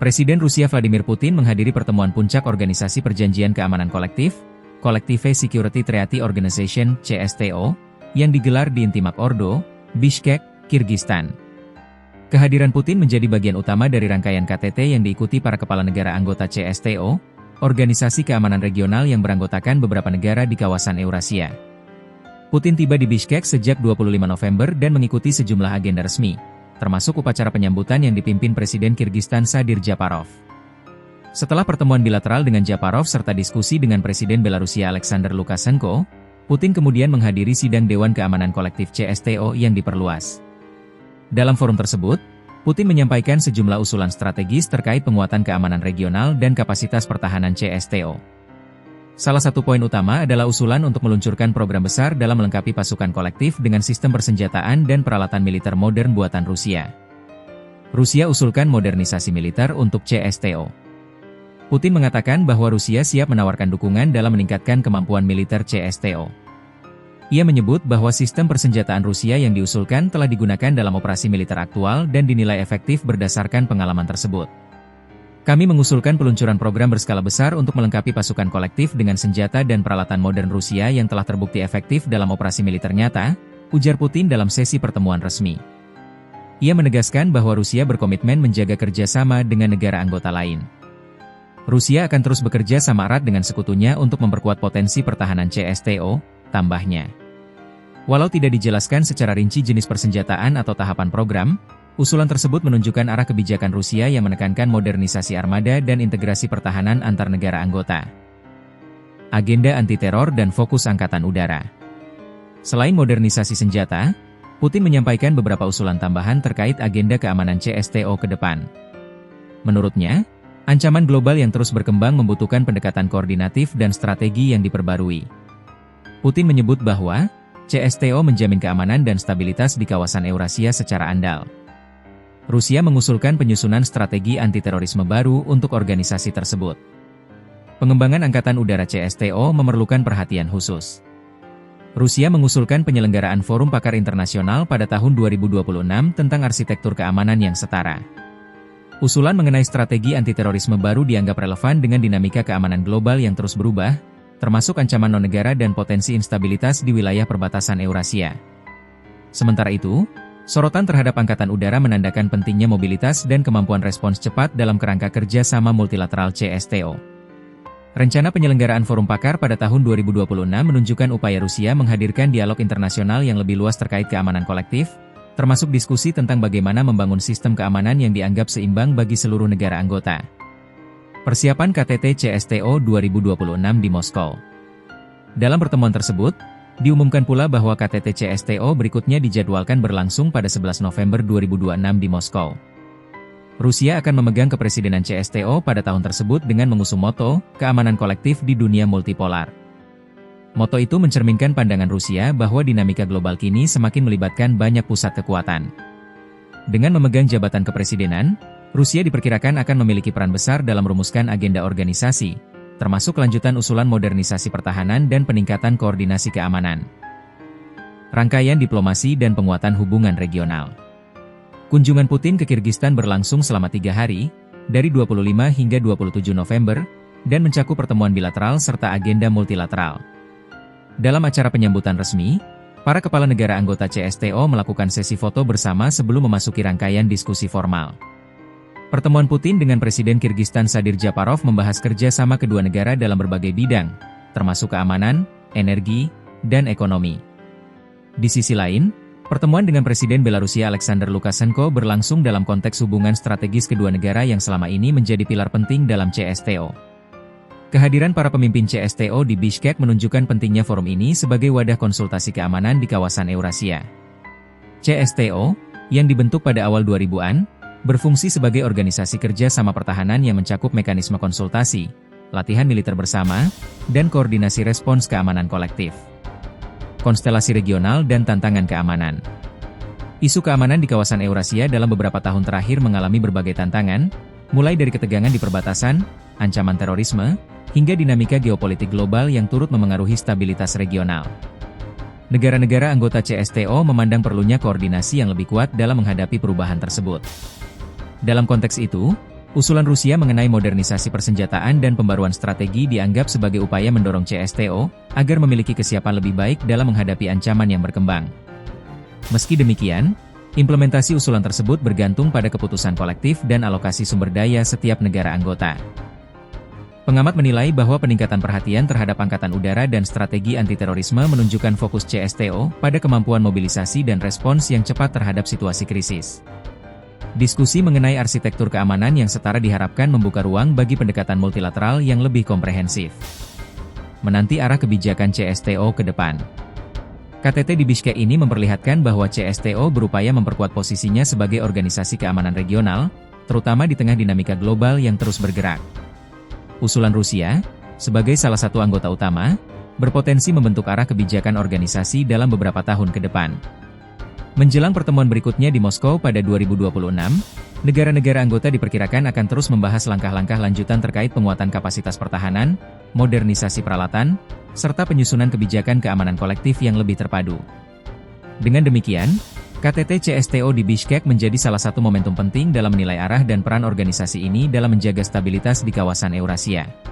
Presiden Rusia Vladimir Putin menghadiri pertemuan puncak Organisasi Perjanjian Keamanan Kolektif, Collective Security Treaty Organization (CSTO), yang digelar di Intimak Ordo, Bishkek, Kirgistan. Kehadiran Putin menjadi bagian utama dari rangkaian KTT yang diikuti para kepala negara anggota CSTO, organisasi keamanan regional yang beranggotakan beberapa negara di kawasan Eurasia. Putin tiba di Bishkek sejak 25 November dan mengikuti sejumlah agenda resmi, termasuk upacara penyambutan yang dipimpin Presiden Kirgistan Sadir Japarov. Setelah pertemuan bilateral dengan Japarov serta diskusi dengan Presiden Belarusia Alexander Lukashenko, Putin kemudian menghadiri sidang Dewan Keamanan Kolektif CSTO yang diperluas. Dalam forum tersebut, Putin menyampaikan sejumlah usulan strategis terkait penguatan keamanan regional dan kapasitas pertahanan CSTO. Salah satu poin utama adalah usulan untuk meluncurkan program besar dalam melengkapi pasukan kolektif dengan sistem persenjataan dan peralatan militer modern buatan Rusia. Rusia usulkan modernisasi militer untuk CSTO. Putin mengatakan bahwa Rusia siap menawarkan dukungan dalam meningkatkan kemampuan militer CSTO. Ia menyebut bahwa sistem persenjataan Rusia yang diusulkan telah digunakan dalam operasi militer aktual dan dinilai efektif berdasarkan pengalaman tersebut. Kami mengusulkan peluncuran program berskala besar untuk melengkapi pasukan kolektif dengan senjata dan peralatan modern Rusia yang telah terbukti efektif dalam operasi militer nyata, ujar Putin dalam sesi pertemuan resmi. Ia menegaskan bahwa Rusia berkomitmen menjaga kerjasama dengan negara anggota lain. Rusia akan terus bekerja sama erat dengan sekutunya untuk memperkuat potensi pertahanan CSTO, tambahnya. Walau tidak dijelaskan secara rinci jenis persenjataan atau tahapan program, usulan tersebut menunjukkan arah kebijakan Rusia yang menekankan modernisasi armada dan integrasi pertahanan antar negara anggota. Agenda anti-teror dan fokus angkatan udara. Selain modernisasi senjata, Putin menyampaikan beberapa usulan tambahan terkait agenda keamanan CSTO ke depan. Menurutnya, ancaman global yang terus berkembang membutuhkan pendekatan koordinatif dan strategi yang diperbarui. Putin menyebut bahwa CSTO menjamin keamanan dan stabilitas di kawasan Eurasia secara andal. Rusia mengusulkan penyusunan strategi anti-terorisme baru untuk organisasi tersebut. Pengembangan angkatan udara CSTO memerlukan perhatian khusus. Rusia mengusulkan penyelenggaraan forum pakar internasional pada tahun 2026 tentang arsitektur keamanan yang setara. Usulan mengenai strategi anti-terorisme baru dianggap relevan dengan dinamika keamanan global yang terus berubah, termasuk ancaman non-negara dan potensi instabilitas di wilayah perbatasan Eurasia. Sementara itu, sorotan terhadap angkatan udara menandakan pentingnya mobilitas dan kemampuan respons cepat dalam kerangka kerja sama multilateral CSTO. Rencana penyelenggaraan forum pakar pada tahun 2026 menunjukkan upaya Rusia menghadirkan dialog internasional yang lebih luas terkait keamanan kolektif, termasuk diskusi tentang bagaimana membangun sistem keamanan yang dianggap seimbang bagi seluruh negara anggota. Persiapan KTT CSTO 2026 di Moskow. Dalam pertemuan tersebut, diumumkan pula bahwa KTT CSTO berikutnya dijadwalkan berlangsung pada 11 November 2026 di Moskow. Rusia akan memegang kepresidenan CSTO pada tahun tersebut dengan mengusung moto, keamanan kolektif di dunia multipolar. Moto itu mencerminkan pandangan Rusia bahwa dinamika global kini semakin melibatkan banyak pusat kekuatan. Dengan memegang jabatan kepresidenan, Rusia diperkirakan akan memiliki peran besar dalam merumuskan agenda organisasi, termasuk kelanjutan usulan modernisasi pertahanan dan peningkatan koordinasi keamanan. Rangkaian diplomasi dan penguatan hubungan regional. Kunjungan Putin ke Kirgistan berlangsung selama 3 hari, dari 25 hingga 27 November, dan mencakup pertemuan bilateral serta agenda multilateral. Dalam acara penyambutan resmi, para kepala negara anggota CSTO melakukan sesi foto bersama sebelum memasuki rangkaian diskusi formal. Pertemuan Putin dengan Presiden Kirgistan Sadir Japarov membahas kerjasama kedua negara dalam berbagai bidang, termasuk keamanan, energi, dan ekonomi. Di sisi lain, pertemuan dengan Presiden Belarusia Alexander Lukashenko berlangsung dalam konteks hubungan strategis kedua negara yang selama ini menjadi pilar penting dalam CSTO. Kehadiran para pemimpin CSTO di Bishkek menunjukkan pentingnya forum ini sebagai wadah konsultasi keamanan di kawasan Eurasia. CSTO, yang dibentuk pada awal 2000-an, berfungsi sebagai organisasi kerja sama pertahanan yang mencakup mekanisme konsultasi, latihan militer bersama, dan koordinasi respons keamanan kolektif. Konstelasi regional dan tantangan keamanan. Isu keamanan di kawasan Eurasia dalam beberapa tahun terakhir mengalami berbagai tantangan, mulai dari ketegangan di perbatasan, ancaman terorisme, hingga dinamika geopolitik global yang turut memengaruhi stabilitas regional. Negara-negara anggota CSTO memandang perlunya koordinasi yang lebih kuat dalam menghadapi perubahan tersebut. Dalam konteks itu, Usulan Rusia mengenai modernisasi persenjataan dan pembaruan strategi dianggap sebagai upaya mendorong CSTO agar memiliki kesiapan lebih baik dalam menghadapi ancaman yang berkembang. Meski demikian, implementasi usulan tersebut bergantung pada keputusan kolektif dan alokasi sumber daya setiap negara anggota. Pengamat menilai bahwa peningkatan perhatian terhadap angkatan udara dan strategi anti-terorisme menunjukkan fokus CSTO pada kemampuan mobilisasi dan respons yang cepat terhadap situasi krisis. Diskusi mengenai arsitektur keamanan yang setara diharapkan membuka ruang bagi pendekatan multilateral yang lebih komprehensif. Menanti arah kebijakan CSTO ke depan. KTT di Bishkek ini memperlihatkan bahwa CSTO berupaya memperkuat posisinya sebagai organisasi keamanan regional, terutama di tengah dinamika global yang terus bergerak. Usulan Rusia, sebagai salah satu anggota utama, berpotensi membentuk arah kebijakan organisasi dalam beberapa tahun ke depan. Menjelang pertemuan berikutnya di Moskow pada 2026, negara-negara anggota diperkirakan akan terus membahas langkah-langkah lanjutan terkait penguatan kapasitas pertahanan, modernisasi peralatan, serta penyusunan kebijakan keamanan kolektif yang lebih terpadu. Dengan demikian, KTT CSTO di Bishkek menjadi salah satu momentum penting dalam menilai arah dan peran organisasi ini dalam menjaga stabilitas di kawasan Eurasia.